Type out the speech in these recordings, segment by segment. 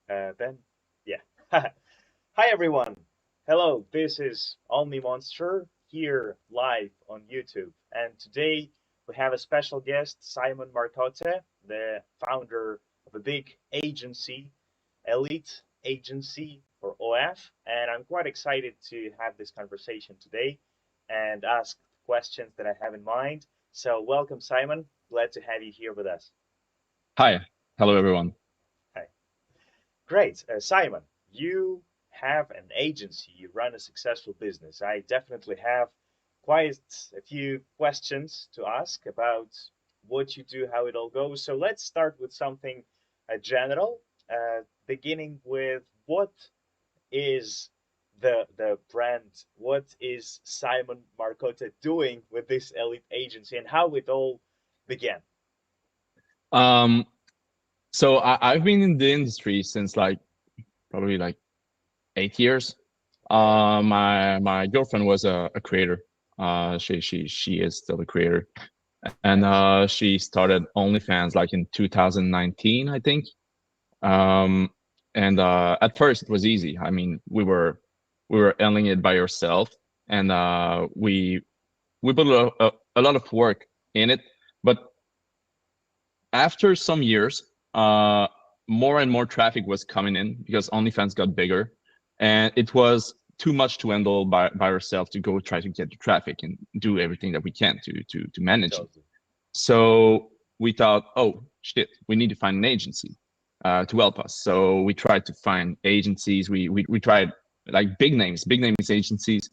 Then, yeah. Hi, everyone. Hello, this is OnlyMonster here live on YouTube. And today we have a special guest, Simon Marcotte, the founder of a big agency, Elite Agency or OF. And I'm quite excited to have this conversation today and ask questions that I have in mind. So, welcome, Simon. Glad to have you here with us. Hi, hello everyone. Hi. Great. Simon, you have an agency, you run a successful business. I definitely have quite a few questions to ask about what you do, how it all goes. So let's start with something general, beginning with what is the brand? What is Simon Marcotte doing with this elite agency and how it all began? Um, I've been in the industry since like probably like 8 years. Okay. My girlfriend was a creator. She is still a creator, and Nice. she started OnlyFans like in 2019, I think. Um, and At first it was easy. I mean, we were earning it by ourselves, and we put a lot of work in it, but after some years, more and more traffic was coming in because OnlyFans got bigger, and it was too much to handle by ourselves to go try to get the traffic and do everything that we can to manage it. Totally. So we thought, oh shit, we need to find an agency to help us. So we tried to find agencies. We tried like big names agencies,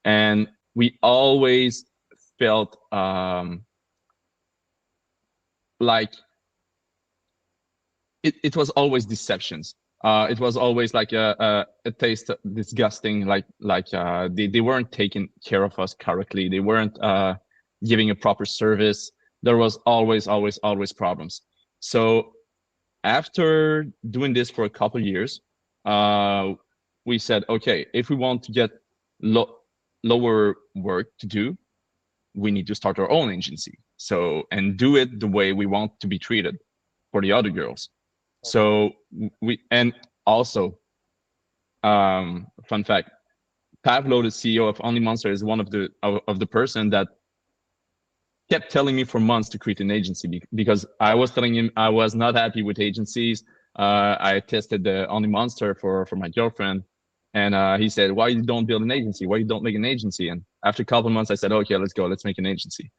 and we always felt like it was always deceptions. It was always like a taste disgusting, like they weren't taking care of us correctly. They weren't giving a proper service. There was always problems. So after doing this for a couple of years, uh, we said, okay, if we want to get lo lower work to do, we need to start our own agency. So and do it the way we want to be treated for the other girls. Okay. So we and also fun fact, Pavlo, the CEO of OnlyMonster, is one of the person that kept telling me for months to create an agency because I was telling him I was not happy with agencies. I tested the OnlyMonster for my girlfriend, and he said, "Why you don't build an agency? Why you don't make an agency?" And after a couple of months, I said, "Okay, let's go. Let's make an agency."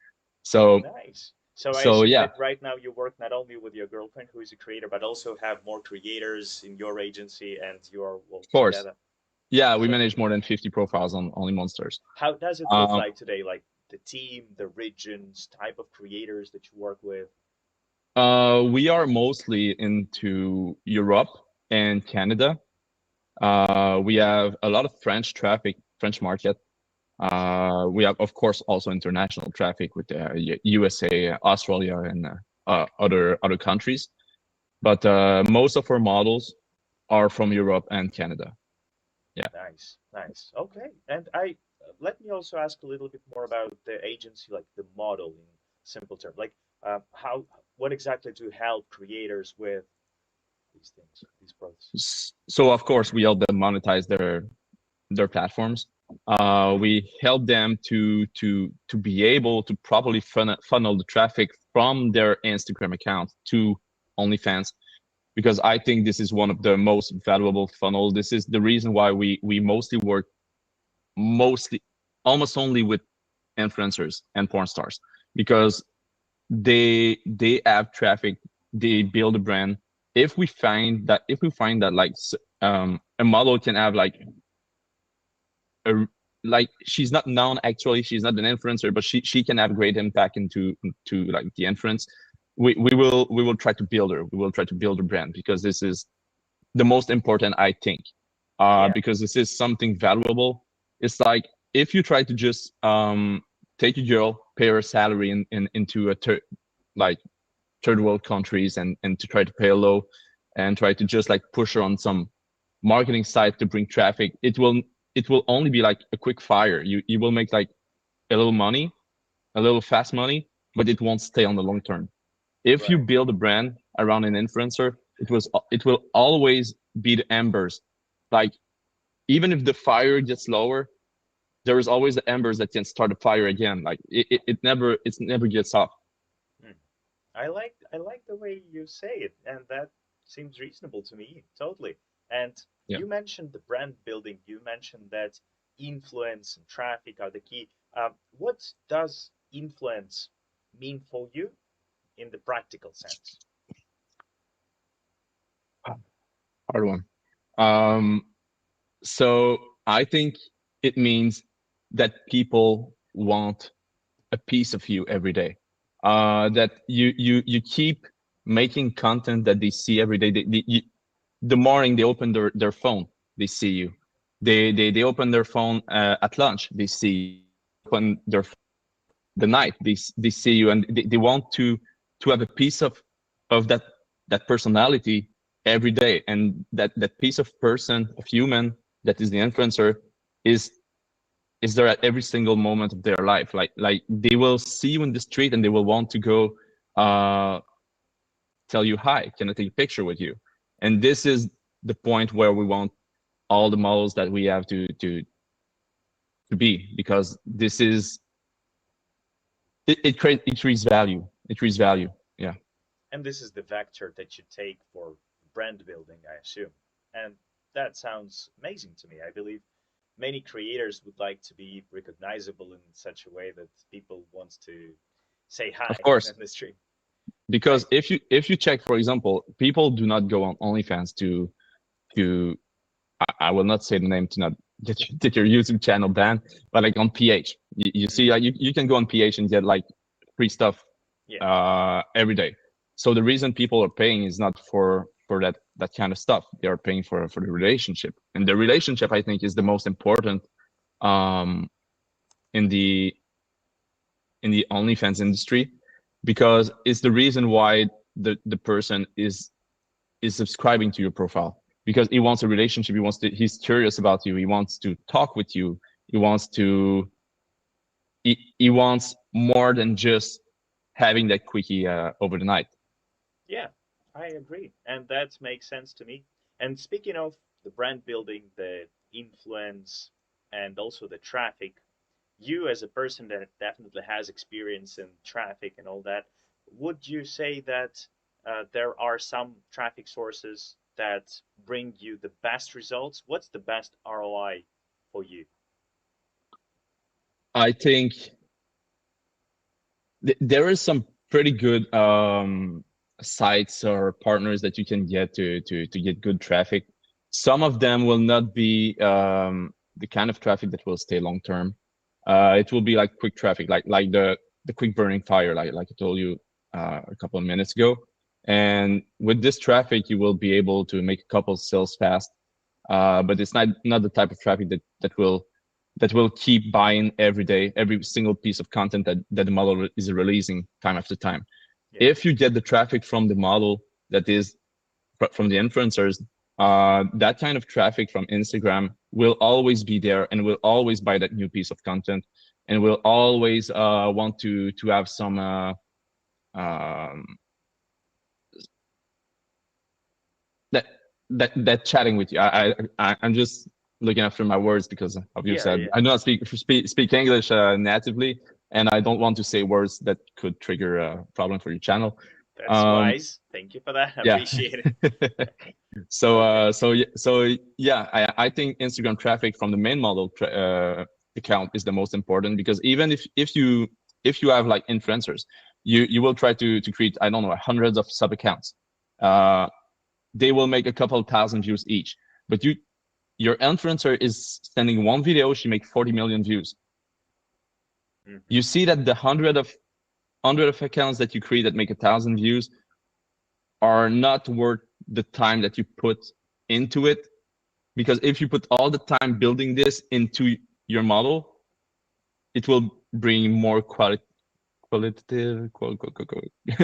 So Nice. So I so assume yeah, that right now you work not only with your girlfriend who is a creator, but also have more creators in your agency and you're well of course, together. yeah, we So manage more than 50 profiles on OnlyMonsters. how does it look Um, like today? Like the team, the regions, type of creators that you work with? we are mostly into Europe and Canada. We have a lot of French traffic, French market. We have, of course, also international traffic with the USA, Australia, and other countries. But most of our models are from Europe and Canada. Yeah. Nice, nice. Okay. And I let me also ask a little bit more about the agency, like the model in simple terms. Like how what exactly do you help creators with these things, these processes? So of course we help them monetize their platforms. We help them to be able to properly funnel the traffic from their Instagram account to OnlyFans, because I think this is one of the most valuable funnel. This is the reason why we mostly work mostly almost only with influencers and porn stars, because they have traffic, they build a brand. If we find that like a model can have a like she's not known, actually she's not an influencer, but she can have great impact into like the influence, we will try to build her, we will try to build a brand, because this is the most important, I think, Yeah, because this is something valuable. It's like if you try to just take a girl, pay her salary into like third world countries, and to try to pay low and try to just like push her on some marketing site to bring traffic, it will only be like a quick fire. You will make like a little money, a little fast money, but it won't stay on the long term. If you right. build a brand around an influencer, it will always be the embers. Like even if the fire gets lower, there is always the embers that can start a fire again. Like it never gets off. Hmm. I like the way you say it, and that seems reasonable to me, totally. And Yeah. you mentioned the brand building. You mentioned that influence and traffic are the key. What does influence mean for you in the practical sense? Hard one. Um, so I think it means that people want a piece of you every day. That you keep making content that they see every day. The morning they open their phone, they see you. They open their phone at lunch, they see you. Open their the night, they see you, and they want to have a piece of that personality every day, and that piece of person, of human, that is the influencer, is is there at every single moment of their life. Like they will see you in the street and they will want to go uh tell you hi, can I take a picture with you? And this is the point where we want all the models that we have to be, because this is it increase value. It increase value. Yeah. And this is the vector that you take for brand building, I assume. And that sounds amazing to me. I believe many creators would like to be recognizable in such a way that people want to say hi Of course. in the street. Because Right. if you check, for example, people do not go on OnlyFans to I will not say the name to not get your YouTube channel banned, but like on PH, you see, Hmm. like you can go on PH and get like free stuff Yeah. every day. So the reason people are paying is not for that kind of stuff. They are paying for the relationship, and the relationship, I think, is the most important um, in the OnlyFans industry, because it's the reason why the person is subscribing to your profile, because he wants a relationship. He's curious about you. He wants to talk with you. He wants to he wants more than just having that quickie over the night. Yeah, I agree. And that makes sense to me. And speaking of the brand building, the influence, and also the traffic, you as a person that definitely has experience in traffic and all that, would you say that there are some traffic sources that bring you the best results? What's the best ROI for you? I think there is some pretty good sites or partners that you can get to get good traffic. Some of them will not be the kind of traffic that will stay long term. It will be like quick traffic, like the quick burning fire, like I told you a couple of minutes ago. And with this traffic, you will be able to make a couple sales fast. But it's not the type of traffic that will keep buying every day, every single piece of content that the model is releasing time after time. Yeah. If you get the traffic from the model, that is from the influencers, that kind of traffic from Instagram will always be there and will always buy that new piece of content, and will always want to have some um, that that chatting with you. I'm just looking after my words, because Yeah, obviously yeah. I do not speak English natively, and I don't want to say words that could trigger a problem for your channel. That's Um, wise. Thank you for that. I yeah. appreciate it. So Okay. yeah, I think Instagram traffic from the main model account is the most important, because even if you have like influencers, you will try to create, I don't know, hundreds of sub accounts. Uh, they will make a couple thousand views each. But your influencer is sending one video, she make 40 million views. Hmm. You see that the hundred of accounts that you create that make 1,000 views are not worth the time that you put into it. Because if you put all the time building this into your model, it will bring more qualitative,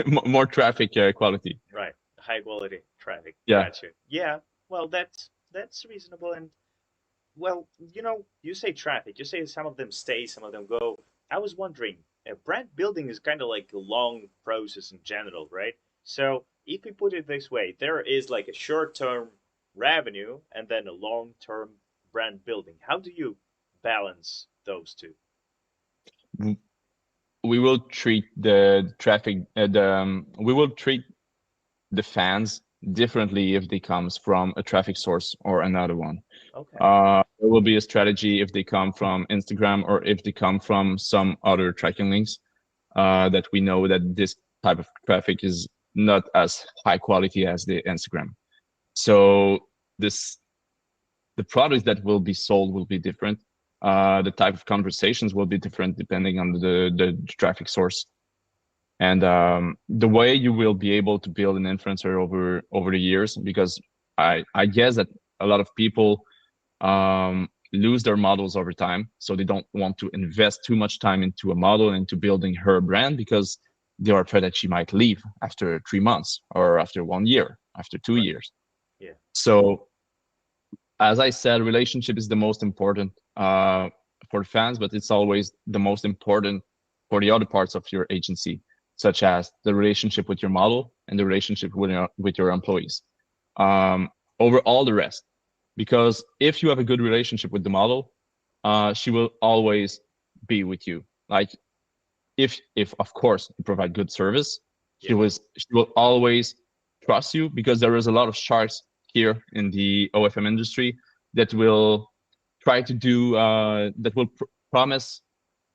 more traffic quality. Right. High quality traffic. Yeah. Gotcha. Yeah. Well, that's reasonable. And well, you say traffic. You say some of them stay, some of them go. I was wondering, brand building is kind of like a long process in general, right? So if we put it this way, there is like a short term revenue and then a long-term brand building? How do you balance those two? We will treat the traffic, we will treat the fans differently if they comes from a traffic source or another one. Okay. There will be a strategy if they come from Instagram or if they come from some other tracking links, that we know that this type of traffic is not as high quality as the Instagram. So this the products that will be sold will be different. The type of conversations will be different depending on the traffic source. And the way you will be able to build an influencer over the years, because I guess that a lot of people lose their models over time, so they don't want to invest too much time into a model and into building her brand because they are afraid that she might leave after 3 months or after 1 year, after two Right. years. Yeah. So as I said, relationship is the most important for fans, but it's always the most important for the other parts of your agency, such as the relationship with your model and the relationship with your employees, over all the rest. Because if you have a good relationship with the model, she will always be with you. Like if of course you provide good service, Yeah. she will always trust you, because there is a lot of sharks here in the OFM industry that will try to do that will promise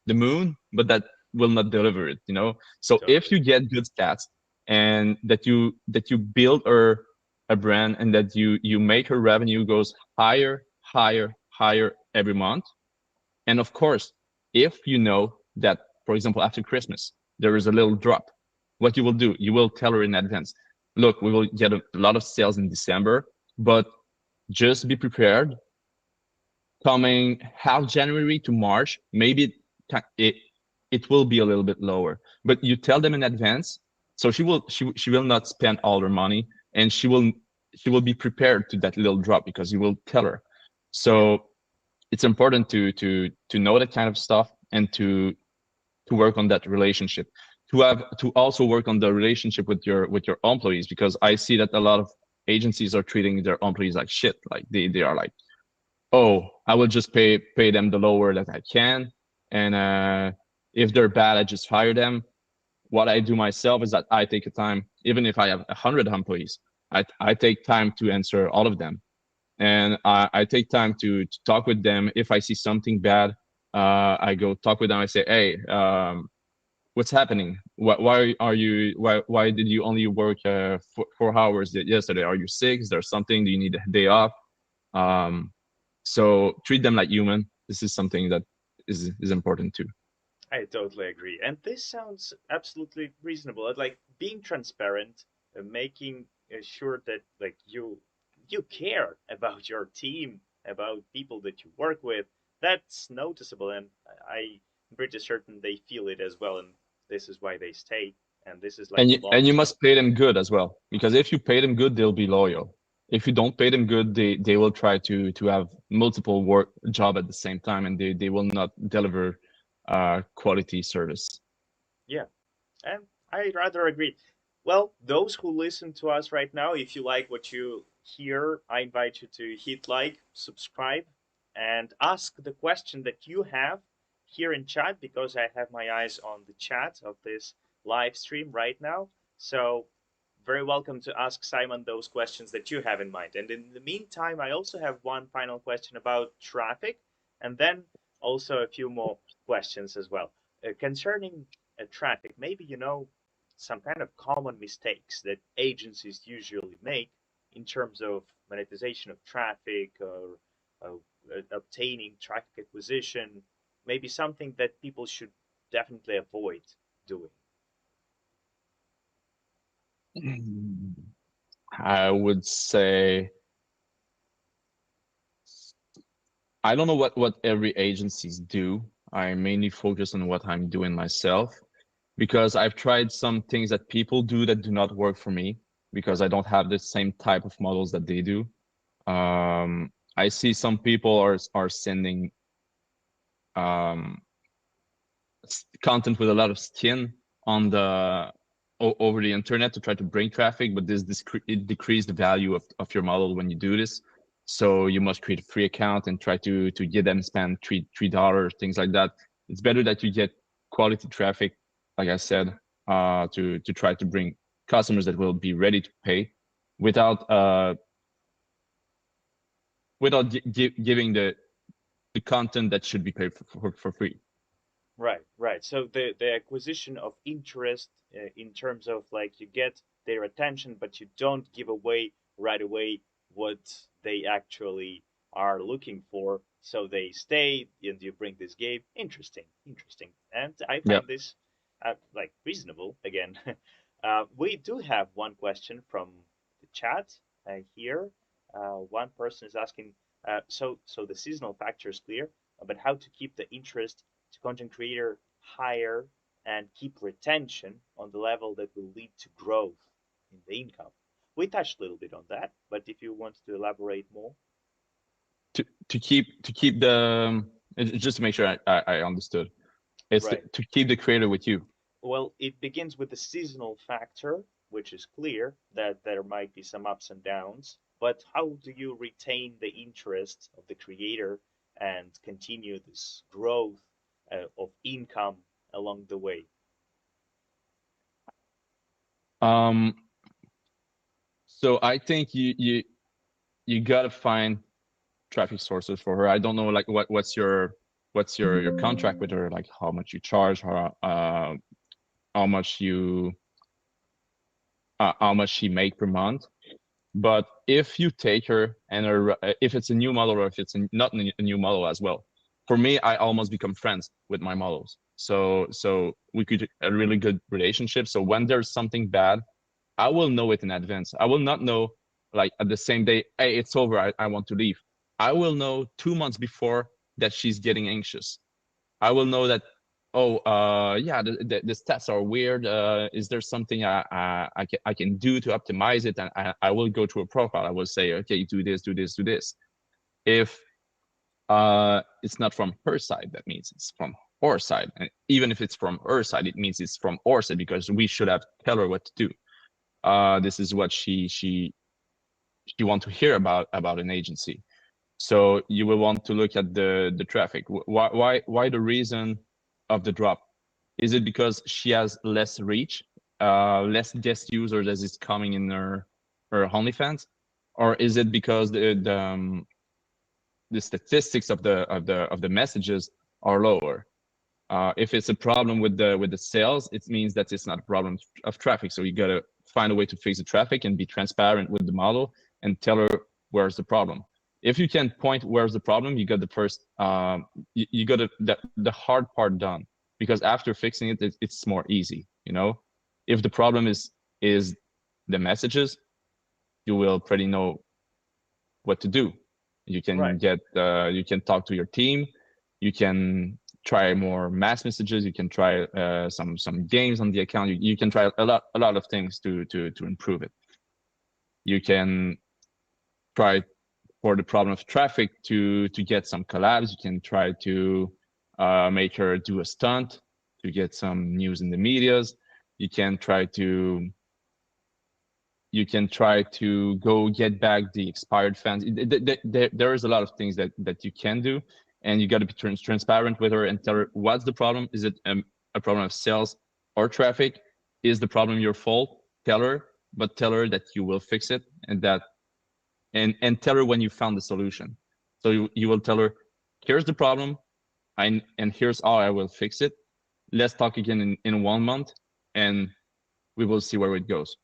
the moon, but that will not deliver it. So if Totally. you get good stats and that you build a brand and that you make her revenue goes higher, higher, higher every month, and of course, if you know that, for example, after Christmas, there is a little drop, what you will do, you will tell her in advance, look, we will get a lot of sales in December, but just be prepared. Coming half January to March, maybe it, it will be a little bit lower, but you tell them in advance. So she will not spend all her money, and she will be prepared to that little drop because you will tell her. Yeah. So it's important to know that kind of stuff and to work on that relationship, to also work on the relationship with your employees, because I see that a lot of agencies are treating their employees like shit. Like they are like, oh, I will just pay them the lower that I can, and if they're bad, I just fire them. What I do myself is that I take a time, even if I have 100 employees, I take time to answer all of them, and I take time to talk with them. If I see something bad, I go talk with them. I say, hey, what's happening? Why did you only work 4 hours yesterday? Are you sick? Is there something? Do you need a day off? Um, so treat them like human. This is something that is important too. I totally agree. And this sounds absolutely reasonable. Like being transparent, making sure that like you care about your team, about people that you work with. That's noticeable, and I'm pretty certain they feel it as well. And this is why they stay. And this is like And a you long-term. must pay them good as well, because if you pay them good, they'll be loyal. If you don't pay them good, they will try to have multiple work job at the same time, and they will not deliver quality service. Yeah, and I rather agree. Well, those who listen to us right now, if you like what you hear, I invite you to hit like, subscribe, and ask the question that you have here in chat because I have my eyes on the chat of this live stream right now. So, very welcome to ask Simon those questions that you have in mind. And in the meantime, I also have one final question about traffic, and then also a few more questions as well. Concerning traffic, maybe you know some kind of common mistakes that agencies usually make in terms of monetization of traffic or obtaining traffic acquisition, maybe something that people should definitely avoid doing. I would say, I don't know what every agencies do. I mainly focus on what I'm doing myself, because I've tried some things that people do that do not work for me, because I don't have the same type of models that they do. I see some people are sending content with a lot of skin on the over the internet to try to bring traffic, but it decreases the value of your model when you do this. So you must create a free account and try to get them spend $3, things like that. It's better that you get quality traffic, like I said, to try to bring customers that will be ready to pay without giving the content that should be paid for free. Right, right. So the acquisition of interest in terms of like you get their attention, but you don't give away right away what they actually are looking for. So they stay and you bring this game. Interesting, interesting. And I Yeah. find this like reasonable again. We do have one question from the chat here. One person is asking, so the seasonal factor is clear, but how to keep the interest to content creator higher and keep retention on the level that will lead to growth in the income. We touched a little bit on that, but if you want to elaborate more. To keep the just to make sure I understood, it's Right. to keep the creator with you. Well, it begins with the seasonal factor, which is clear that there might be some ups and downs, but how do you retain the interest of the creator and continue this growth of income along the way? So I think you gotta find traffic sources for her. I don't know like what's your contract with her, like how much you charge her, how much you how much she make per month. But if you take her and her, if it's a new model or if it's not a new model as well, for me, I almost become friends with my models. So we could a really good relationship. So when there's something bad, I will know it in advance. I will not know like at the same day, hey, it's over, I want to leave. I will know 2 months before that she's getting anxious. I will know that, oh, yeah, the stats are weird. Is there something I can do to optimize it? And I will go to a profile. I will say, okay, do this, do this, do this. If it's not from her side, that means it's from our side. And even if it's from her side, it means it's from our side because we should have tell her what to do. This is what she want to hear about an agency. So you will want to look at the traffic. Why the reason of the drop? Is it because she has less reach, less guest users as is coming in her OnlyFans, or is it because the statistics of the messages are lower? If it's a problem with the sales, it means that it's not a problem of traffic. So you gotta find a way to fix the traffic and be transparent with the model and tell her where's the problem. If you can point where's the problem, you got the first, you got the hard part done, because after fixing it, it's more easy. You know, if the problem is the messages, you will pretty know what to do. You can Right. get you can talk to your team. You can try more mass messages. You can try some games on the account. You can try a lot of things to improve it. You can try for the problem of traffic to get some collabs. You can try to make her do a stunt to get some news in the medias. You can try to go get back the expired fans. There is a lot of things that you can do, and you got to be transparent with her and tell her what's the problem. Is it a problem of sales or traffic? Is the problem your fault? Tell her, but tell her that you will fix it, and that and tell her when you found the solution. So you will tell her, here's the problem, and here's how I will fix it. Let's talk again in 1 month, and we will see where it goes.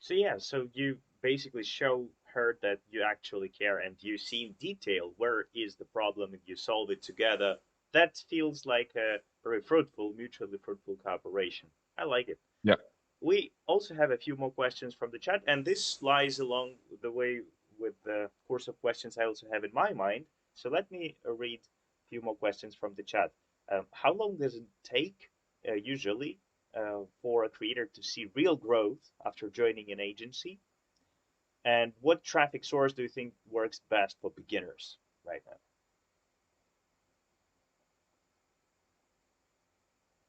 So yeah, so you basically show her that you actually care and you see in detail where is the problem and you solve it together. That feels like a very fruitful, mutually fruitful cooperation. I like it. Yeah. We also have a few more questions from the chat, and this lies along the way with the course of questions I also have in my mind. So let me read a few more questions from the chat. How long does it take, usually, for a creator to see real growth after joining an agency? And what traffic source do you think works best for beginners right now?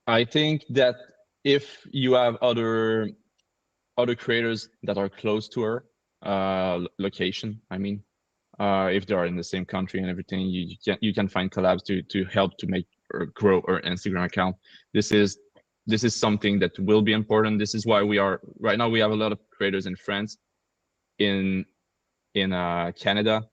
I think that if you have other creators that are close to her location, I mean, if they are in the same country and everything, you can find collabs to help to make or grow her Instagram account. This is something that will be important. This is why we are right now. We have a lot of creators in France, in Canada,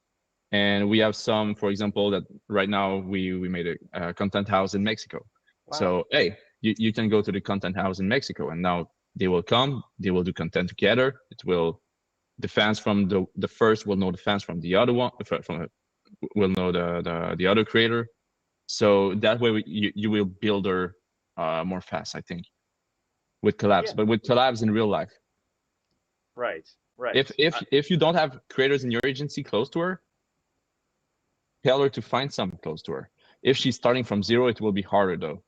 and we have some, for example, that right now we made a content house in Mexico. Wow. So hey, you can go to the content house in Mexico, and now they will come. They will do content together. It will, the fans from the first will know the fans from the other one, will know the other creator. So that way you will build her more fast, I think, with collabs. Yeah. But with collabs in real life, Right. Right. if you don't have creators in your agency close to her, tell her to find some close to her. If she's starting from zero, it will be harder though.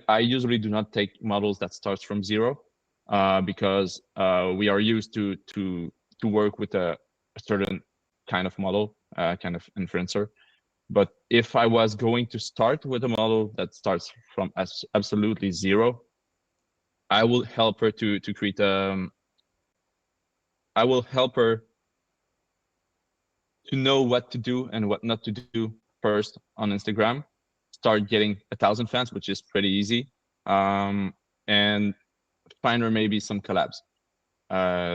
I usually do not take models that starts from zero, because we are used to work with a certain kind of model, kind of influencer. But if I was going to start with a model that starts from absolutely zero, I will help her to create I will help her to know what to do and what not to do first on Instagram. Start getting 1,000 fans, which is pretty easy, and find her maybe some collabs,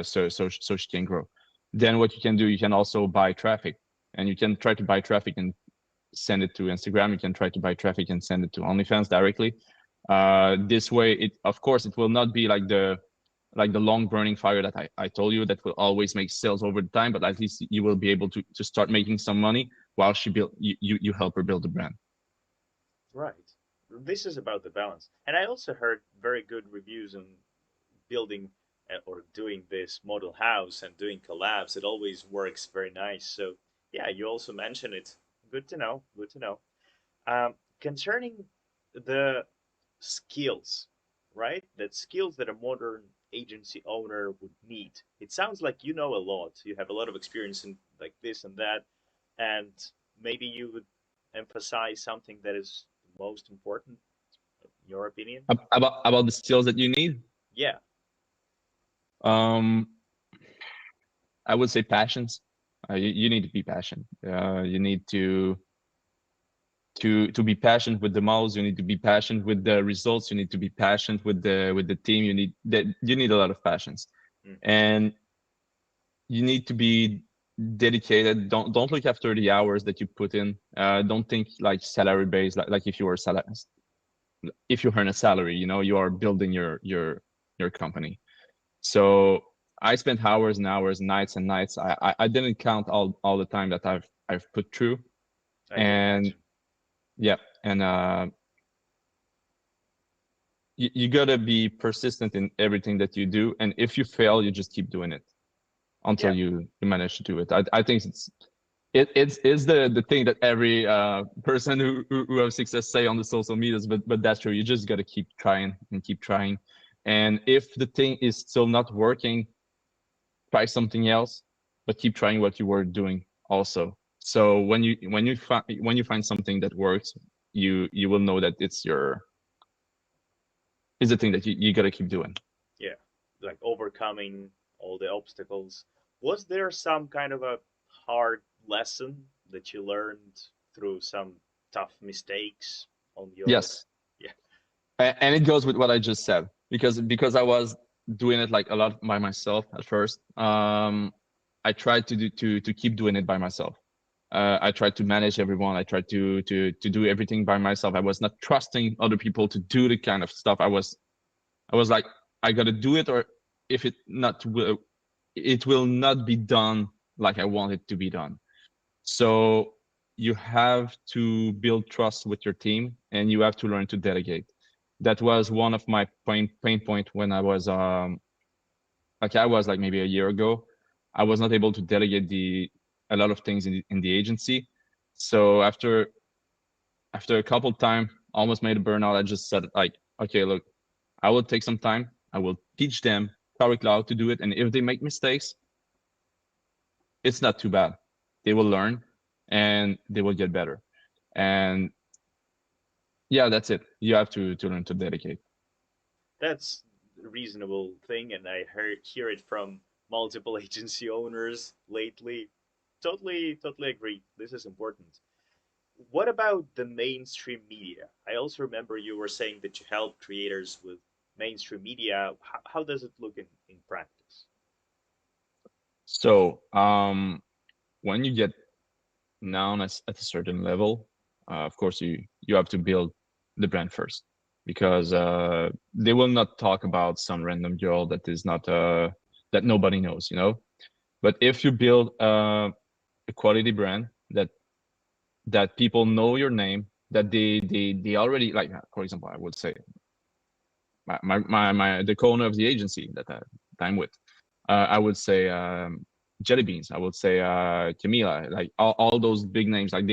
so she can grow. Then what you can do, you can also buy traffic, and you can try to buy traffic and send it to Instagram. You can try to buy traffic and send it to OnlyFans directly. This way, of course, it will not be like the long burning fire that I told you that will always make sales over the time, but at least you will be able to start making some money while you help her build the brand. Right. This is about the balance. And I also heard very good reviews on building or doing this model house and doing collabs. It always works very nice. So yeah, you also mentioned it. Good to know. Good to know. Concerning the skills, right? That skills that a modern agency owner would need. It sounds like you know a lot. You have a lot of experience in like this and that, and maybe you would emphasize something that is most important in your opinion. About the skills that you need, Yeah. um, I would say passions. You need to be passionate. You need to be passionate with the models. You need to be passionate with the results. You need to be passionate with the team. You need a lot of passions, and you need to be dedicated. Don't look after the hours that you put in. Don't think like salary based, like if you were if you earn a salary, you are building your company. So I spent hours and hours, nights and nights. I didn't count all the time that I've put through. I can And imagine. yeah, and you gotta be persistent in everything that you do. And if you fail, you just keep doing it until Yeah. you manage to do it. I think it's the thing that every person who have success say on the social medias, but that's true. You just gotta keep trying and keep trying. And if the thing is still not working, try something else, but keep trying what you were doing also. So when you find something that works, you will know that it's the thing that you gotta keep doing. Yeah. Like overcoming all the obstacles. Was there some kind of a hard lesson that you learned through some tough mistakes on your Yes, yeah. and it goes with what I just said, because I was doing it like a lot by myself at first. I tried to keep doing it by myself. I tried to manage everyone. I tried to do everything by myself. I was not trusting other people to do the kind of stuff. I was like, I gotta do it, or if it will not be done like I want it to be done. So you have to build trust with your team, and you have to learn to delegate. That was one of my pain point when I was like maybe a year ago. I was not able to delegate a lot of things in the agency. So after a couple time, almost made a burnout. I just said like, okay, look, I will take some time. I will teach them correctly how to do it, and if they make mistakes, it's not too bad. They will learn, and they will get better. And yeah, that's it. You have to learn to dedicate. That's a reasonable thing, and I hear it from multiple agency owners lately. Totally agree. This is important. What about the mainstream media? I also remember you were saying that you help creators with mainstream media. How does it look in practice? So when you get known as at a certain level, of course you have to build the brand first, because they will not talk about some random girl that is not that nobody knows, you know. But if you build a quality brand that people know your name, that they already like, for example, I would say my the co-owner of the agency that I'm with, I would say Jelly Beans, I would say Camila, like all those big names, like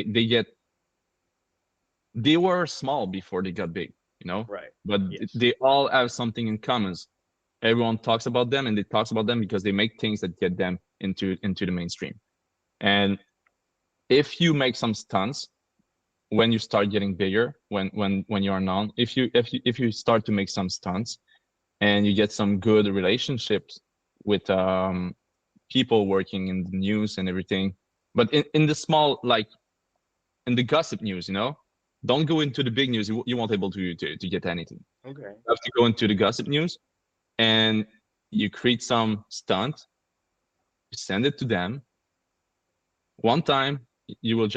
they were small before they got big, you know, Right. but Yes. they all have something in common. Everyone talks about them, and they talks about them because they make things that get them into the mainstream. And if you make some stunts when you start getting bigger, when you are known, if you start to make some stunts and you get some good relationships with people working in the news and everything, but in the small, like in the gossip news, you know, don't go into the big news. You won't able to get anything. Okay. You have to go into the gossip news, and you create some stunt, you send it to them. One time you will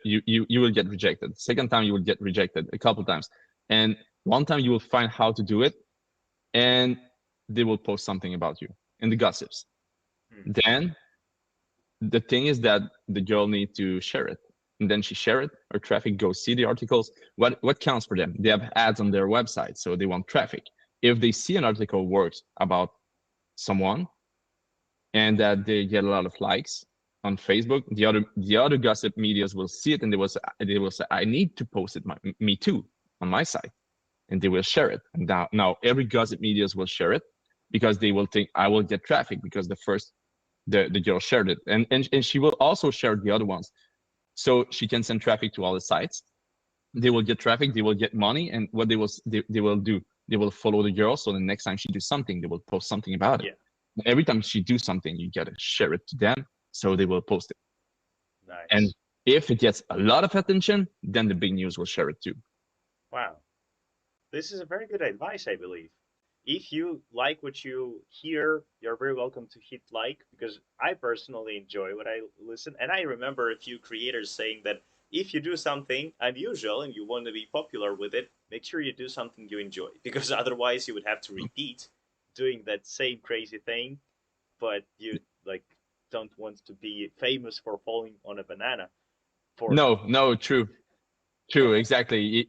you will get rejected. Second time you will get rejected a couple times, and one time you will find how to do it, and they will post something about you in the gossips. Hmm. Then the thing is that the girl need to share it, and then she share it, or traffic goes see the articles. What counts for them? They have ads on their website, so they want traffic. If they see an article works about someone and that they get a lot of likes on Facebook, the other gossip medias will see it, and they will say, I need to post it me too on my site, and they will share it. And now every gossip medias will share it, because they will think I will get traffic because the girl shared it, and she will also share the other ones, so she can send traffic to all the sites. They will get traffic, they will get money, and what they will do, they will follow the girl, so the next time she do something, they will post something about it. Yeah. Every time she do something, you gotta share it to them, so they will post it. And Nice. if it gets a lot of attention, then the big news will share it too. Wow. This is a very good advice, I believe. If you like what you hear, you're very welcome to hit like, because I personally enjoy what I listen. And I remember a few creators saying that if you do something unusual and you want to be popular with it, make sure you do something you enjoy, because otherwise you would have to repeat doing that same crazy thing, but you like don't want to be famous for falling on a banana for No, true, exactly.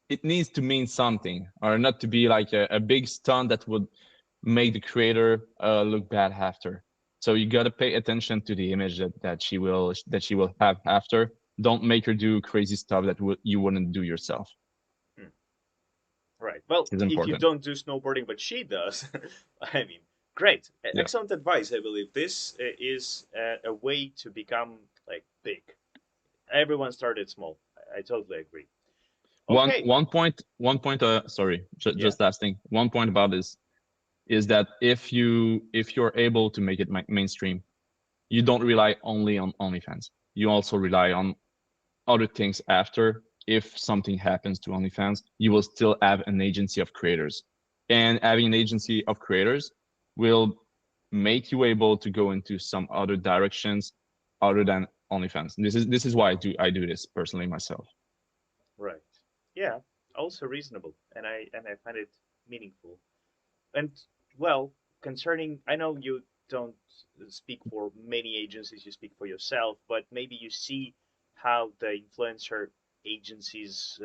It needs to mean something, or not to be like a big stunt that would make the creator look bad after. So you gotta pay attention to the image that she will have after. Don't make her do crazy stuff that you wouldn't do yourself. Hmm. Right. Well, It's if you important. don't do snowboarding, but she does, I mean, great. Yeah. Excellent advice, I believe. This is a way to become like big. Everyone started small. I totally agree. One Okay. one point one point. Sorry, Yeah. just last thing. One point about this is that if you're able to make it mainstream, you don't rely only on OnlyFans. You also rely on other things after. If something happens to OnlyFans, you will still have an agency of creators, and having an agency of creators will make you able to go into some other directions other than OnlyFans. This is why I do this personally myself. Right. Yeah. Also reasonable, and I find it meaningful. And well, concerning, I know you don't speak for many agencies, you speak for yourself, but maybe you see how the influencer agencies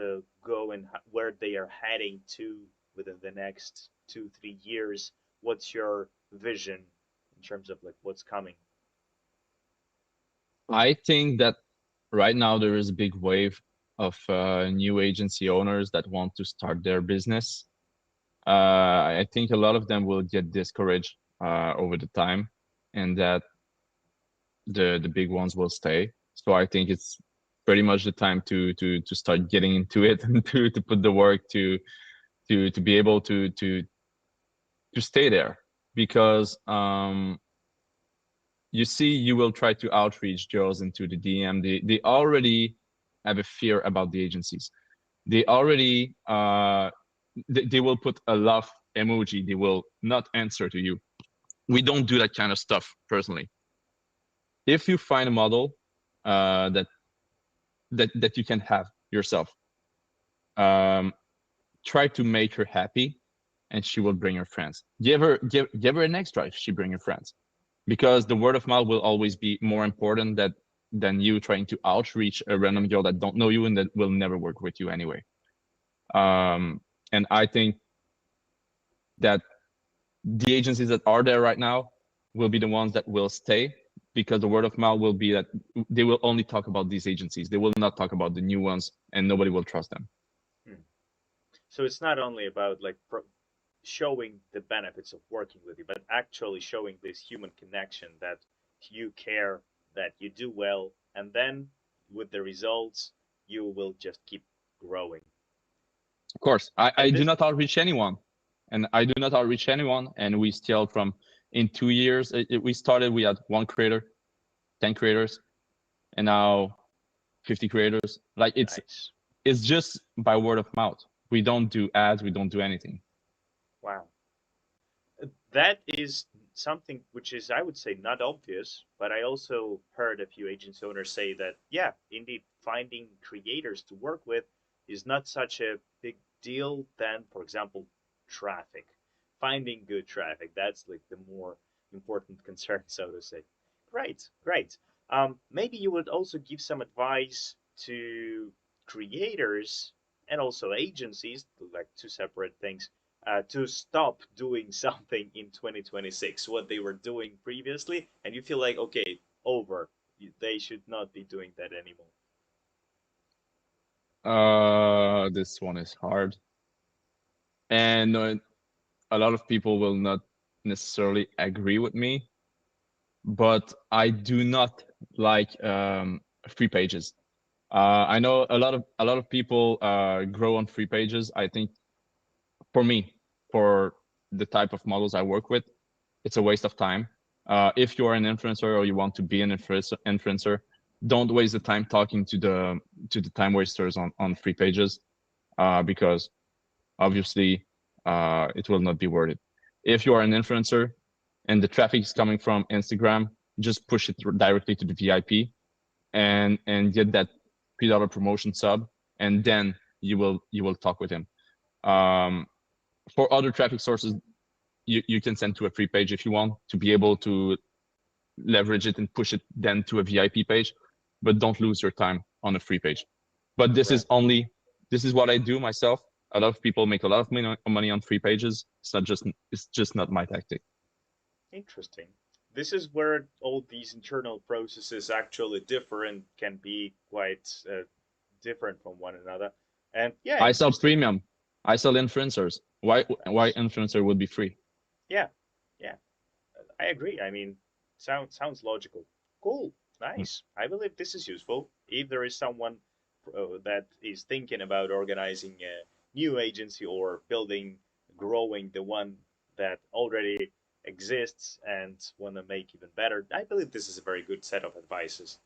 go and where they are heading to within the next 2 3 years. What's your vision in terms of like what's coming? I think that right now there is a big wave of new agency owners that want to start their business. I think a lot of them will get discouraged over the time, and that the big ones will stay. So I think it's pretty much the time to start getting into it and to put the work to be able to stay there, because you see, you will try to outreach girls into the DM. They already have a fear about the agencies. They already they will put a love emoji. They will not answer to you. We don't do that kind of stuff personally. If you find a model that you can have yourself, try to make her happy, and she will bring her friends. Give her an extra if she bring her friends, because the word of mouth will always be more important than you trying to outreach a random girl that don't know you and that will never work with you anyway. And I think that the agencies that are there right now will be the ones that will stay, because the word of mouth will be that they will only talk about these agencies. They will not talk about the new ones, and nobody will trust them. So it's not only about like showing the benefits of working with you, but actually showing this human connection, that you care, that you do well, and then with the results, you will just keep growing. Of course, I And do this, not outreach anyone, and we still from in 2 years we started. We had 1 creator, 10 creators, and now 50 creators. Like nice. it's just by word of mouth. We don't do ads. We don't do anything. Wow. That is something which is, I would say, not obvious, but I also heard a few agency owners say that, yeah, indeed, finding creators to work with is not such a big deal than, for example, traffic. Finding good traffic, that's like the more important concern, so to say. Great, great. Maybe you would also give some advice to creators and also agencies, like two separate things, to stop doing something in 2026, what they were doing previously, and you feel like, okay, over. They should not be doing that anymore. This one is hard, and a lot of people will not necessarily agree with me, but I do not like free pages. I know a lot of people grow on free pages. I think for me, for the type of models I work with, it's a waste of time. If you are an influencer or you want to be an influencer, don't waste the time talking to the time wasters on free pages, because obviously it will not be worth it. If you are an influencer and the traffic is coming from Instagram, just push it directly to the VIP and get that $3 promotion sub, and then you will talk with him. Um, for other traffic sources, you can send to a free page if you want to be able to leverage it and push it then to a VIP page, but don't lose your time on a free page. But this Right. is what I do myself. A lot of people make a lot of money on free pages. It's just not my tactic. Interesting. This is where all these internal processes actually differ and can be quite different from one another. And yeah, I sell interesting. premium. I sell influencers. Why Nice. influencer would be free? Yeah, yeah, I agree. I mean, sounds logical. Cool, nice. I believe this is useful. If there is someone that is thinking about organizing a new agency or building, growing the one that already exists and want to make even better, I believe this is a very good set of advices.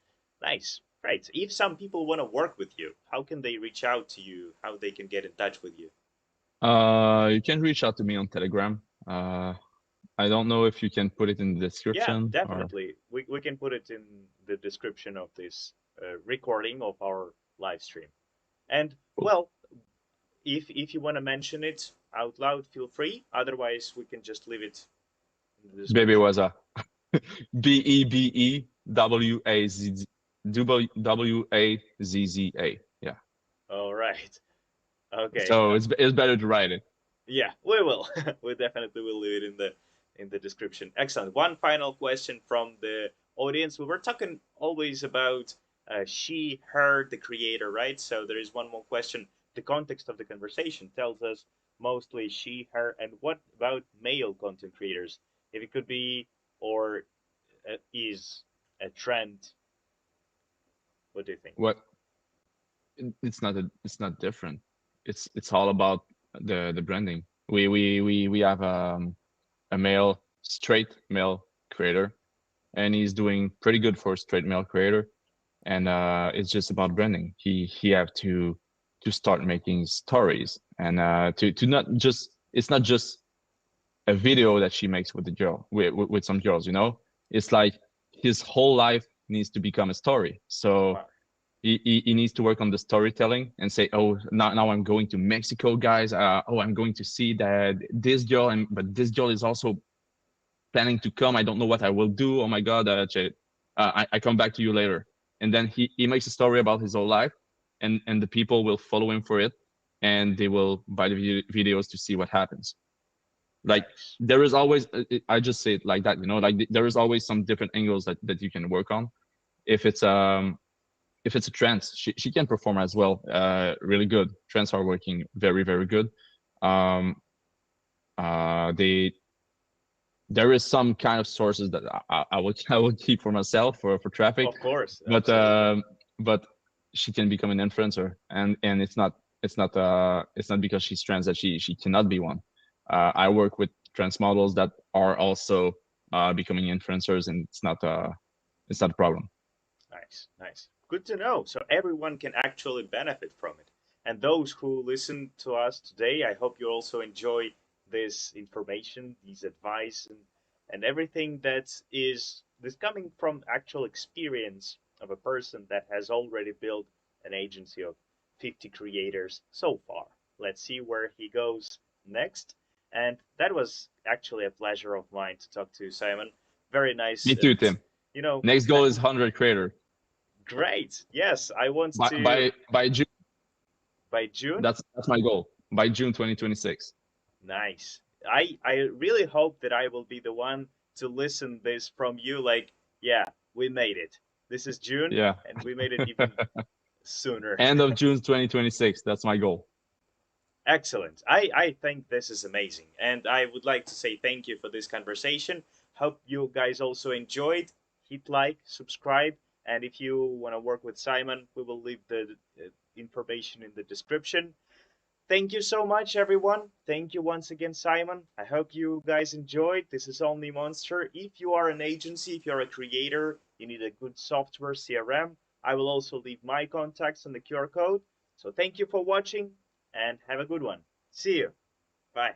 Nice, great. If some people want to work with you, how can they reach out to you? How they can get in touch with you? You can reach out to me on Telegram. I don't know if you can put it in the Yeah, description or. definitely. We can put it in the description of this recording of our live stream. And well, if you want to mention it out loud, feel free. Otherwise, we can just leave it in the Baby description. was a BEBEWAZZA. Yeah. All right. Okay. So it's better to write it. Yeah, we will. We definitely will leave it in the description. Excellent. One final question from the audience. We were talking always about she, her, the creator, right? So there is one more question. The context of the conversation tells us mostly she, her, and what about male content creators? If it could be or is a trend, what do you think? What it's not different. It's all about the branding. We have a male straight male creator, and he's doing pretty good for a straight male creator. And it's just about branding. He have to start making stories, and to not just, it's not just a video that she makes with the girl with some girls, you know. It's like his whole life needs to become a story. So Wow. he needs to work on the storytelling and say, oh, now I'm going to Mexico, guys. Oh, I'm going to see that this girl, and but this girl is also planning to come. I don't know what I will do. Oh my god, Jade, I come back to you later. And then he makes a story about his whole life, and the people will follow him for it, and they will buy the videos to see what happens. Like Nice. there is always, I just say it like that, you know, like there is always some different angles that you can work on. If it's if it's a trance, she can perform as well, really good. Trends are working very, very good. Um, they there is some kind of sources that I will I will keep for myself for traffic, Of course, but absolutely. but she can become an influencer, and it's not because she's trans that she cannot be one. I work with trans models that are also becoming influencers, and it's not a problem. Nice, nice. Good to know. So everyone can actually benefit from it. And those who listen to us today, I hope you also enjoy this information, these advice, and everything that is this coming from actual experience of a person that has already built an agency of 50 creators so far. Let's see where he goes next. And that was actually a pleasure of mine to talk to Simon. Very nice Me and too, Tim. you know, Next goal is 100 creator great. Yes, I want to by June. by June. That's my goal, by June 2026. Nice. I really hope that I will be the one to listen this from you. Like, yeah, we made it. This is June, Yeah. and we made it even sooner. End of June 2026. That's my goal. Excellent. I think this is amazing. And I would like to say thank you for this conversation. Hope you guys also enjoyed. Hit like, subscribe, and if you want to work with Simon, we will leave the information in the description. Thank you so much, everyone. Thank you once again, Simon. I hope you guys enjoyed. This is Only Monster. If you are an agency, if you're a creator, you need a good software CRM, I will also leave my contacts on the QR code. So thank you for watching and have a good one. See you. Bye.